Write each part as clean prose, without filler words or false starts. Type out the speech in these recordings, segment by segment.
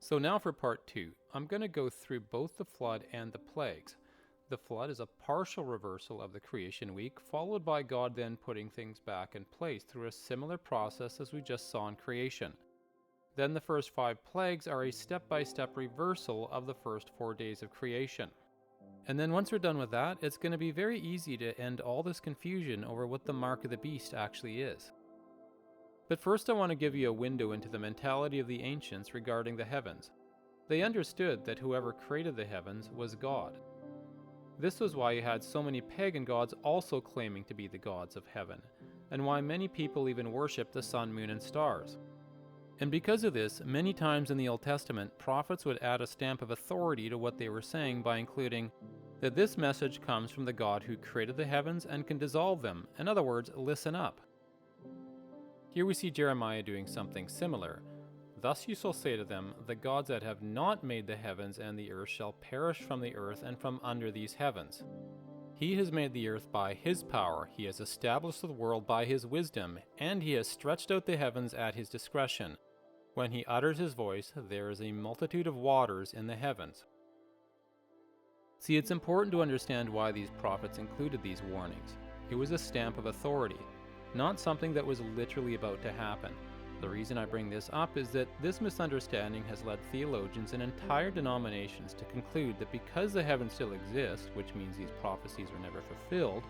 So now for part 2. I'm going to go through both the flood and the plagues. The flood is a partial reversal of the creation week, followed by God then putting things back in place through a similar process as we just saw in creation. Then the first 5 plagues are a step-by-step reversal of the first 4 days of creation. And then once we're done with that, it's going to be very easy to end all this confusion over what the mark of the beast actually is. But first I want to give you a window into the mentality of the ancients regarding the heavens. They understood that whoever created the heavens was God. This was why you had so many pagan gods also claiming to be the gods of heaven, and why many people even worship the sun, moon, and stars. And because of this, many times in the Old Testament, prophets would add a stamp of authority to what they were saying by including that this message comes from the God who created the heavens and can dissolve them. In other words, listen up. Here we see Jeremiah doing something similar. Thus you shall say to them, the gods that have not made the heavens and the earth shall perish from the earth and from under these heavens. He has made the earth by his power, he has established the world by his wisdom, and he has stretched out the heavens at his discretion. When he utters his voice, there is a multitude of waters in the heavens. See, it's important to understand why these prophets included these warnings. It was a stamp of authority, not something that was literally about to happen. The reason I bring this up is that this misunderstanding has led theologians and entire denominations to conclude that because the heavens still exist, which means these prophecies are never fulfilled,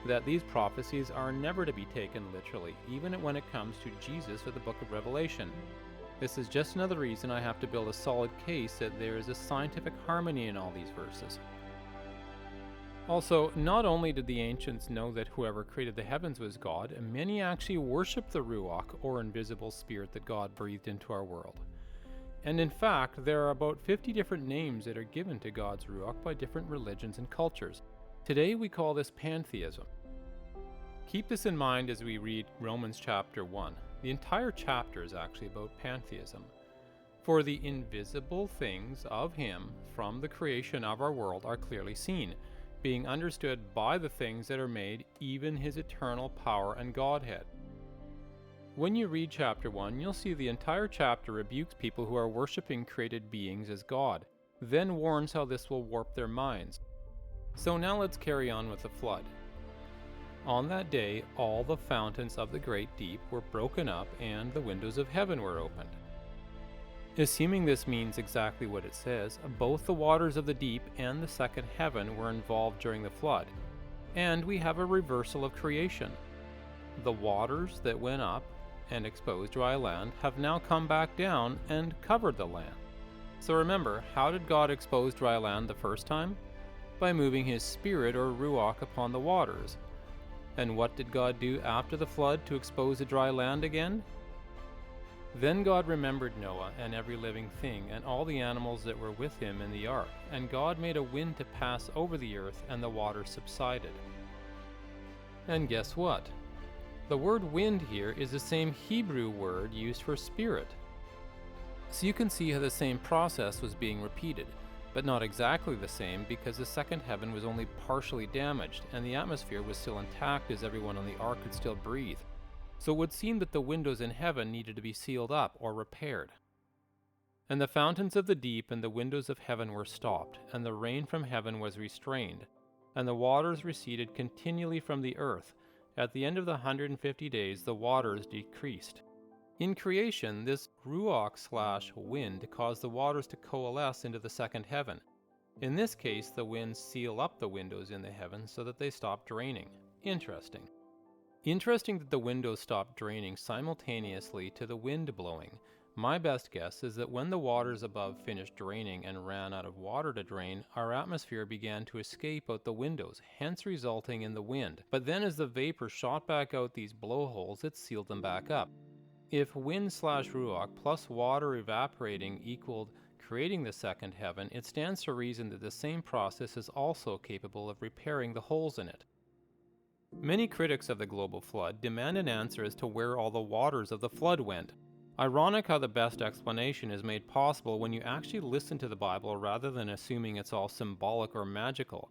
that these prophecies are never to be taken literally, even when it comes to Jesus or the book of Revelation. This is just another reason I have to build a solid case that there is a scientific harmony in all these verses. Also, not only did the ancients know that whoever created the heavens was God, many actually worshiped the Ruach, or invisible spirit that God breathed into our world. And in fact, there are about 50 different names that are given to God's Ruach by different religions and cultures. Today we call this pantheism. Keep this in mind as we read Romans chapter 1. The entire chapter is actually about pantheism. For the invisible things of him from the creation of our world are clearly seen, being understood by the things that are made, even his eternal power and Godhead. When you read chapter 1, you'll see the entire chapter rebukes people who are worshiping created beings as God, then warns how this will warp their minds. So now let's carry on with the flood. On that day, all the fountains of the great deep were broken up, and the windows of heaven were opened. Assuming this means exactly what it says, both the waters of the deep and the second heaven were involved during the flood, and we have a reversal of creation. The waters that went up and exposed dry land have now come back down and covered the land. So remember, how did God expose dry land the first time? By moving his spirit or ruach upon the waters. And what did God do after the flood to expose the dry land again? Then God remembered Noah and every living thing and all the animals that were with him in the ark, and God made a wind to pass over the earth, and the waters subsided. And guess what? The word wind here is the same Hebrew word used for spirit. So you can see how the same process was being repeated, but not exactly the same, because the second heaven was only partially damaged, and the atmosphere was still intact as everyone on the ark could still breathe. So it would seem that the windows in heaven needed to be sealed up or repaired. And the fountains of the deep and the windows of heaven were stopped, and the rain from heaven was restrained, and the waters receded continually from the earth. At the end of the 150 days, the waters decreased. In creation, this ruach/wind caused the waters to coalesce into the second heaven. In this case, the winds seal up the windows in the heavens so that they stop draining. Interesting. Interesting that the windows stopped draining simultaneously to the wind blowing. My best guess is that when the waters above finished draining and ran out of water to drain, our atmosphere began to escape out the windows, hence resulting in the wind. But then as the vapor shot back out these blowholes, it sealed them back up. If wind/ruach plus water evaporating equaled creating the second heaven, it stands to reason that the same process is also capable of repairing the holes in it. Many critics of the global flood demand an answer as to where all the waters of the flood went. Ironic how the best explanation is made possible when you actually listen to the Bible rather than assuming it's all symbolic or magical.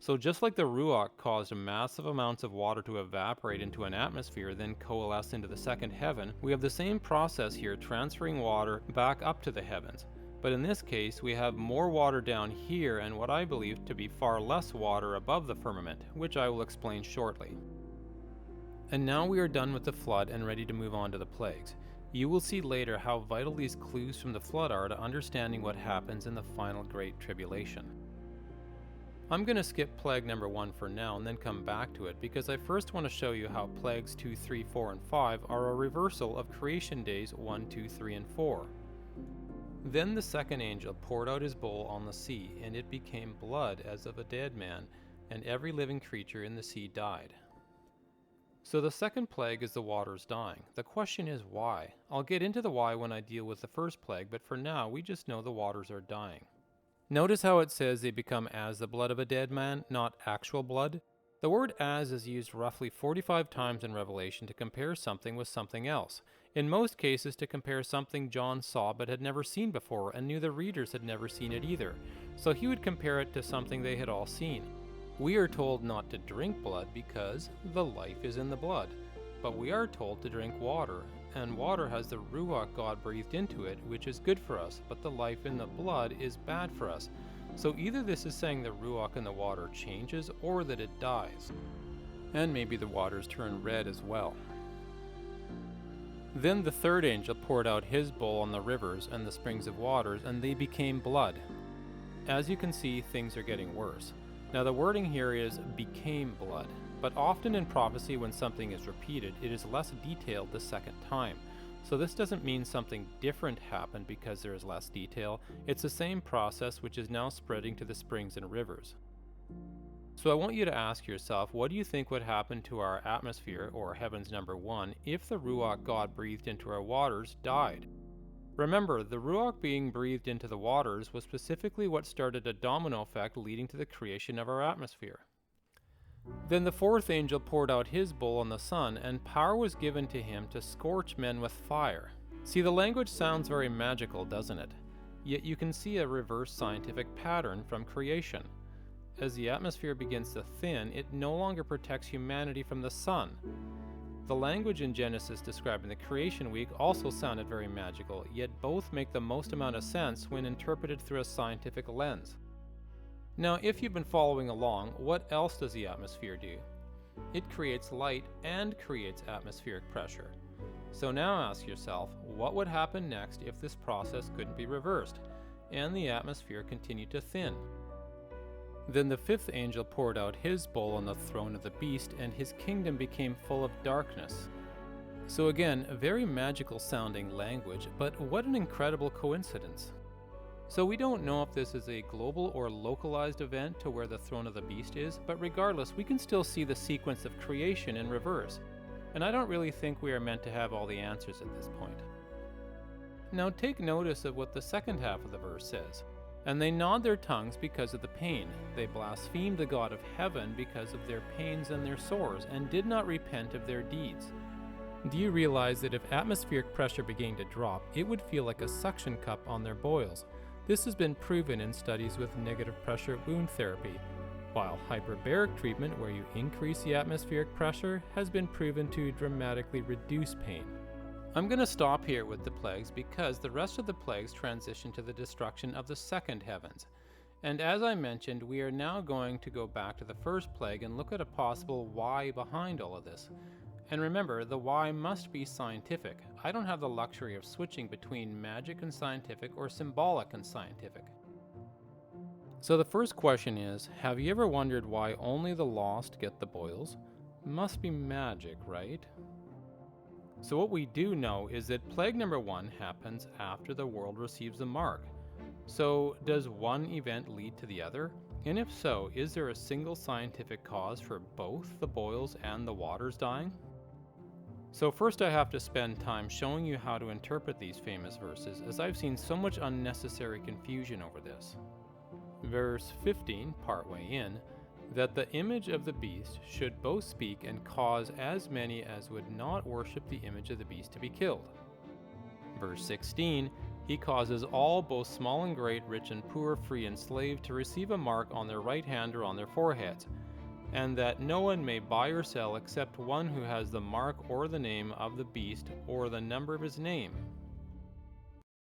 So just like the Ruach caused massive amounts of water to evaporate into an atmosphere, then coalesce into the second heaven, we have the same process here transferring water back up to the heavens. But in this case, we have more water down here and what I believe to be far less water above the firmament, which I will explain shortly. And now we are done with the flood and ready to move on to the plagues. You will see later how vital these clues from the flood are to understanding what happens in the final Great Tribulation. I'm going to skip plague number 1 for now and then come back to it because I first want to show you how plagues 2, 3, 4, and 5 are a reversal of creation days 1, 2, 3, and 4. Then the second angel poured out his bowl on the sea, and it became blood as of a dead man, and every living creature in the sea died. So the second plague is the waters dying. The question is why? I'll get into the why when I deal with the first plague, but for now we just know the waters are dying. Notice how it says they become as the blood of a dead man, not actual blood. The word as is used roughly 45 times in Revelation to compare something with something else. In most cases to compare something John saw but had never seen before and knew the readers had never seen it either. So he would compare it to something they had all seen. We are told not to drink blood because the life is in the blood. But we are told to drink water, and water has the Ruach God breathed into it, which is good for us, but the life in the blood is bad for us. So either this is saying the Ruach in the water changes or that it dies. And maybe the waters turn red as well. Then the third angel poured out his bowl on the rivers and the springs of waters, and they became blood. As you can see, things are getting worse. Now the wording here is became blood, but often in prophecy when something is repeated, it is less detailed the second time. So this doesn't mean something different happened because there is less detail. It's the same process which is now spreading to the springs and rivers. So I want you to ask yourself, what do you think would happen to our atmosphere, or heavens number 1, if the Ruach God breathed into our waters died? Remember, the Ruach being breathed into the waters was specifically what started a domino effect leading to the creation of our atmosphere. Then the fourth angel poured out his bowl on the sun, and power was given to him to scorch men with fire. See, the language sounds very magical, doesn't it? Yet you can see a reverse scientific pattern from creation. As the atmosphere begins to thin, it no longer protects humanity from the sun. The language in Genesis describing the creation week also sounded very magical, yet both make the most amount of sense when interpreted through a scientific lens. Now, if you've been following along, what else does the atmosphere do? It creates light and creates atmospheric pressure. So now ask yourself, what would happen next if this process couldn't be reversed, and the atmosphere continued to thin? Then the fifth angel poured out his bowl on the throne of the beast, and his kingdom became full of darkness. So again, a very magical sounding language, but what an incredible coincidence. So we don't know if this is a global or localized event to where the throne of the beast is, but regardless, we can still see the sequence of creation in reverse. And I don't really think we are meant to have all the answers at this point. Now take notice of what the second half of the verse says. And they gnawed their tongues because of the pain. They blasphemed the God of heaven because of their pains and their sores, and did not repent of their deeds. Do you realize that if atmospheric pressure began to drop, it would feel like a suction cup on their boils? This has been proven in studies with negative pressure wound therapy, while hyperbaric treatment, where you increase the atmospheric pressure, has been proven to dramatically reduce pain. I'm going to stop here with the plagues because the rest of the plagues transition to the destruction of the second heavens. And as I mentioned, we are now going to go back to the first plague and look at a possible why behind all of this. And remember, the why must be scientific. I don't have the luxury of switching between magic and scientific or symbolic and scientific. So the first question is, have you ever wondered why only the lost get the boils? Must be magic, right? So what we do know is that plague number 1 happens after the world receives the mark. So does one event lead to the other? And if so, is there a single scientific cause for both the boils and the waters dying? So first I have to spend time showing you how to interpret these famous verses, as I've seen so much unnecessary confusion over this. Verse 15, partway in, that the image of the beast should both speak and cause as many as would not worship the image of the beast to be killed. Verse 16, He causes all, both small and great, rich and poor, free and slave, to receive a mark on their right hand or on their foreheads, and that no one may buy or sell except one who has the mark or the name of the beast or the number of his name.